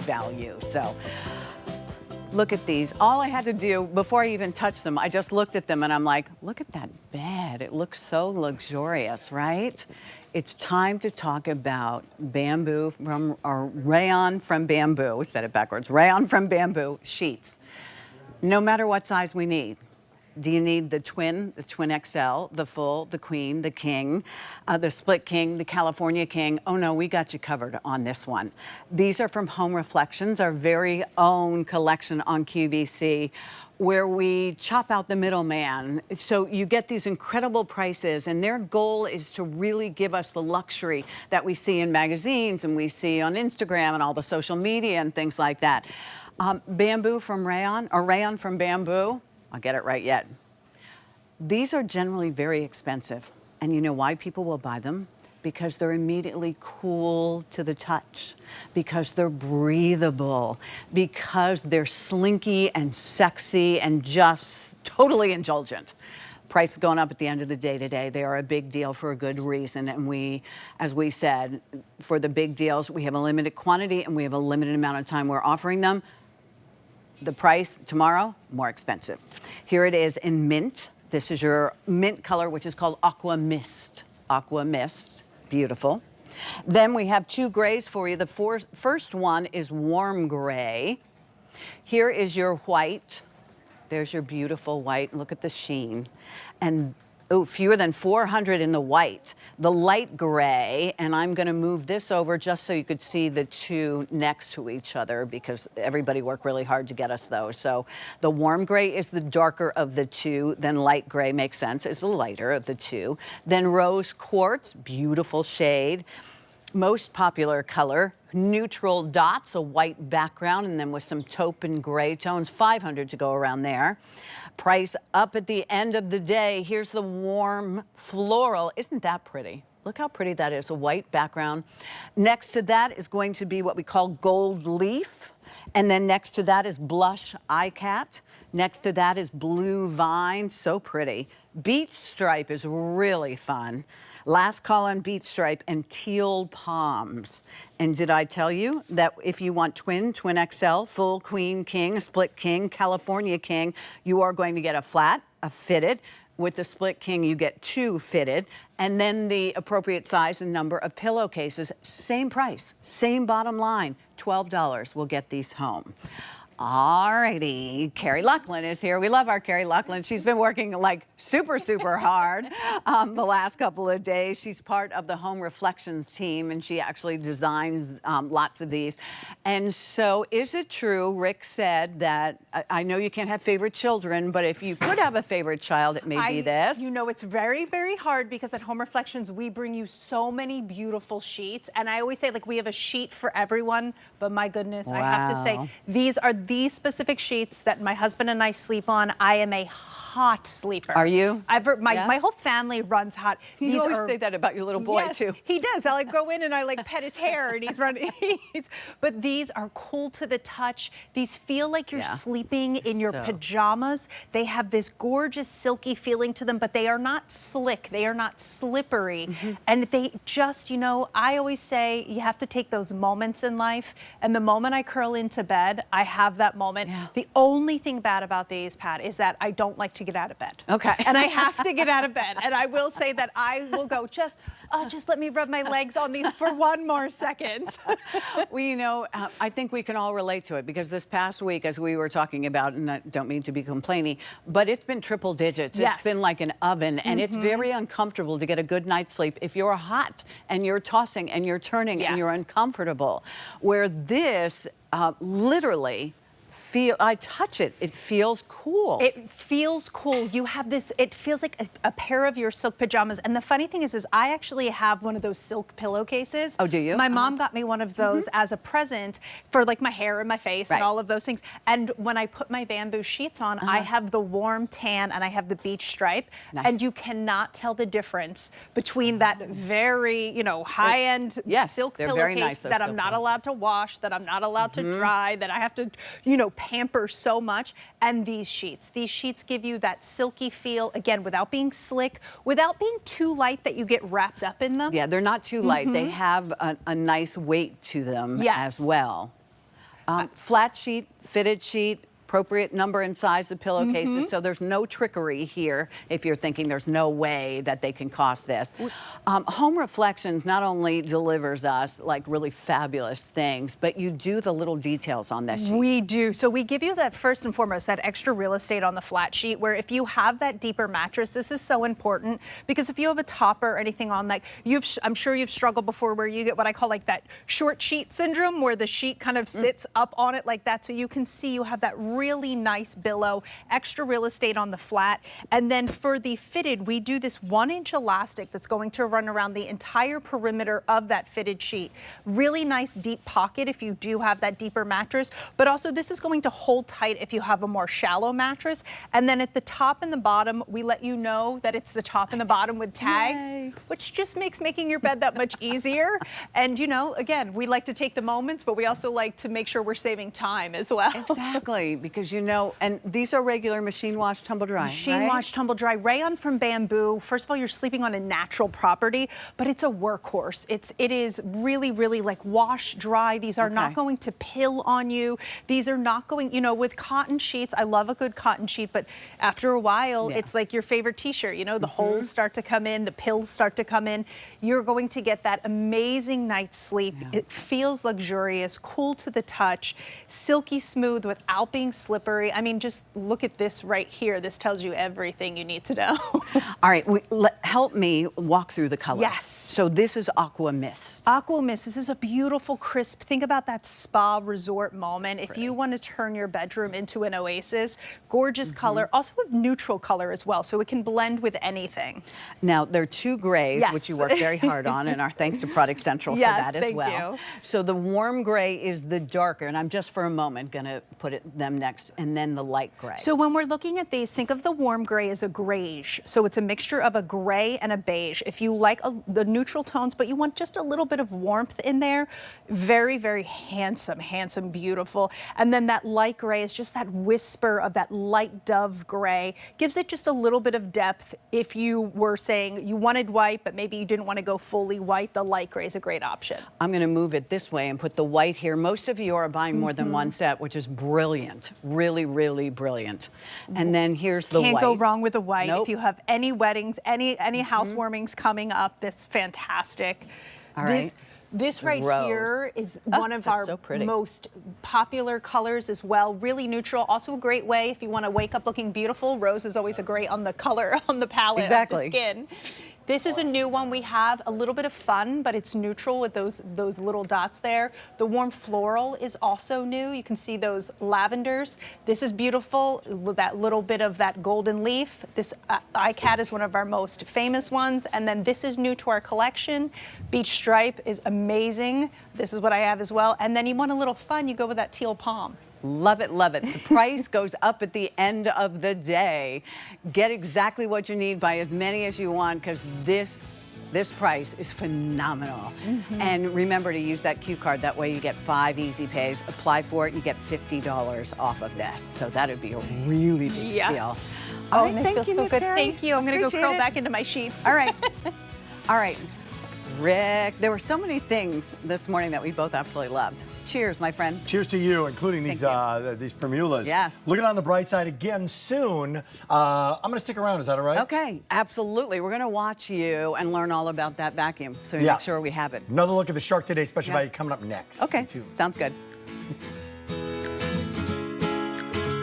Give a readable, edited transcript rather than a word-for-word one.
value. So look at these. All I had to do before I even touched them, I just looked at them and I'm like, look at that bed. It looks so luxurious, right? It's time to talk about bamboo from, or rayon from bamboo. We said it backwards. Rayon from bamboo sheets. No matter what size we need. Do you need the twin XL, the full, the queen, the king, the split king, the California king? Oh no, we got you covered on this one. These are from Home Reflections, our very own collection on QVC, where we chop out the middleman. So you get these incredible prices, and their goal is to really give us the luxury that we see in magazines and we see on Instagram and all the social media and things like that. Bamboo from rayon, or rayon from bamboo. I'll get it right yet. These are generally very expensive. And you know why people will buy them? Because they're immediately cool to the touch, because they're breathable, because they're slinky and sexy and just totally indulgent. Price is going up at the end of the day today. They are a big deal for a good reason. And we, as we said, for the big deals, we have a limited quantity and we have a limited amount of time we're offering them. The price tomorrow, more expensive. Here it is in mint. This is your mint color, which is called Aqua Mist. Aqua Mist, beautiful. Then we have two grays for you. The first one is warm gray. Here is your white. There's your beautiful white. Look at the sheen. And oh, fewer than 400 in the white. The light gray, and I'm gonna move this over just so you could see the two next to each other, because everybody worked really hard to get us those. So the warm gray is the darker of the two, then light gray makes sense, is the lighter of the two. Then rose quartz, beautiful shade. Most popular color, neutral dots, a white background, and then with some taupe and gray tones, 500 to go around there. Price up at the end of the day. Here's the warm floral. Isn't that pretty? Look how pretty that is, a white background. Next to that is going to be what we call gold leaf. And then next to that is blush icat. Next to that is blue vine, so pretty. Beach stripe is really fun. Last call on beach stripe and teal palms. And did I tell you that if you want twin XL, full queen, king, split king, California king, you are going to get a flat, a fitted. With the split king, you get two fitted. And then the appropriate size and number of pillowcases, same price, same bottom line, $12 will get these home. All righty, Carrie Luckland is here. We love our Carrie Luckland. She's been working like super hard the last couple of days. She's part of the Home Reflections team, and she actually designs lots of these. And so is it true, Rick said that, I know you can't have favorite children, but if you could have a favorite child, it may be this. You know, it's very hard, because at Home Reflections, we bring you so many beautiful sheets. And I always say, like, we have a sheet for everyone, but my goodness, wow. I have to say, these are these specific sheets that my husband and I sleep on. I am a hot sleeper. Are you? My whole family runs hot. You always say that about your little boy, yes, too. He does. I like go in and I like pet his hair and he's running. But these are cool to the touch. These feel like you're sleeping in your pajamas. They have this gorgeous silky feeling to them, but they are not slick. They are not slippery. And they just, you know, I always say you have to take those moments in life. And the moment I curl into bed, I have that moment. The only thing bad about these, Pat, is that I don't like to get out of bed. Okay. And I have to get out of bed. And I will say that I will go, just let me rub my legs on these for one more second. Well, you know, I think we can all relate to it, because this past week, as we were talking about, and I don't mean to be complaining, but it's been triple digits. Yes. It's been like an oven, and it's very uncomfortable to get a good night's sleep if you're hot and you're tossing and you're turning and you're uncomfortable. Where this literally I touch it, it feels cool. It feels cool. You have this, it feels like a pair of your silk pajamas. And the funny thing is I actually have one of those silk pillowcases. Oh, do you? My mom got me one of those as a present for like my hair and my face and all of those things. And when I put my bamboo sheets on, I have the warm tan and I have the beach stripe. Nice. And you cannot tell the difference between that very, you know, high-end silk pillowcase that I'm not allowed to wash, that I'm not allowed to dry, that I have to, you know, pamper so much, and these sheets. These sheets give you that silky feel, again, without being slick, without being too light that you get wrapped up in them. Yeah, they're not too light. They have a nice weight to them as well. Flat sheet, fitted sheet, appropriate number and size of pillowcases, so there's no trickery here if you're thinking there's no way that they can cost this. Home Reflections not only delivers us like really fabulous things, but you do the little details on this sheet. We do. So we give you that first and foremost, that extra real estate on the flat sheet, where if you have that deeper mattress, this is so important because if you have a topper or anything on, like I'm sure you've struggled before where you get what I call like that short sheet syndrome, where the sheet kind of sits up on it like that. So you can see you have that really nice billow, extra real estate on the flat. And then for the fitted, we do this 1-inch elastic that's going to run around the entire perimeter of that fitted sheet. Really nice deep pocket if you do have that deeper mattress, but also this is going to hold tight if you have a more shallow mattress. And then at the top and the bottom, we let you know that it's the top and the bottom with tags, Yay. which just makes making your bed that much easier. And you know, again, we like to take the moments, but we also like to make sure we're saving time as well. Exactly, because you know, and these are regular machine wash, tumble dry, Machine wash, tumble dry. Rayon from bamboo. First of all, you're sleeping on a natural property, but it's a workhorse. It is really, really like wash dry. These are not going to pill on you. These are not going, you know, with cotton sheets. I love a good cotton sheet, but after a while, it's like your favorite t-shirt. You know, the holes start to come in, the pills start to come in. You're going to get that amazing night's sleep. It feels luxurious, cool to the touch, silky smooth without being slippery. I mean, just look at this right here. This tells you everything you need to know. All right, help me walk through the colors. Yes. So this is Aqua Mist. Aqua Mist, this is a beautiful, crisp, think about that spa resort moment. If you want to turn your bedroom into an oasis, gorgeous color, also a neutral color as well, so it can blend with anything. Now, there are 2 grays, which you work very hard on, and our thanks to Product Central for that as well. Thank you. So the warm gray is the darker, and I'm just for a moment going to put them next, and then the light gray. So when we're looking at these, think of the warm gray as a grayish. So it's a mixture of a gray and a beige. If you like the neutral tones, but you want just a little bit of warmth in there, very, very handsome, handsome, beautiful. And then that light gray is just that whisper of that light dove gray. Gives it just a little bit of depth. If you were saying you wanted white, but maybe you didn't want to go fully white, the light gray is a great option. I'm going to move it this way and put the white here. Most of you are buying more than one set, which is brilliant. Really, really brilliant. And then here's the white. Can't go wrong with a white. Nope. If you have any weddings, any housewarmings coming up, that's fantastic. All right. This right Rose. here is one of our so pretty. most popular colors as well. Really neutral. Also a great way if you want to wake up looking beautiful. Rose is always a great on the color, on the palette of the skin. This is a new one we have, a little bit of fun, but it's neutral with those little dots there. The warm floral is also new. You can see those lavenders. This is beautiful, that little bit of that golden leaf. This iCat is one of our most famous ones. And then this is new to our collection. Beach stripe is amazing. This is what I have as well. And then you want a little fun, you go with that teal palm. Love it, love it. The price goes up at the end of the day. Get exactly what you need, buy as many as you want, because this price is phenomenal. And remember to use that Q card. That way you get 5 easy pays. Apply for it, you get $50 off of this. So that would be a really big deal. Oh, All right, thank you, so Miss good. Carrie. Thank you. I'm going to go Appreciate curl it. back into my sheets. All right. All right. Rick, there were so many things this morning that we both absolutely loved. Cheers, my friend. Cheers to you, including these primulas. Yes. Looking on the bright side again soon. I'm going to stick around. Is that all right? Okay, absolutely. We're going to watch you and learn all about that vacuum, so we Yeah. make sure we have it. Another look at the Shark Today special value coming up next. Okay, Stay tuned. sounds good.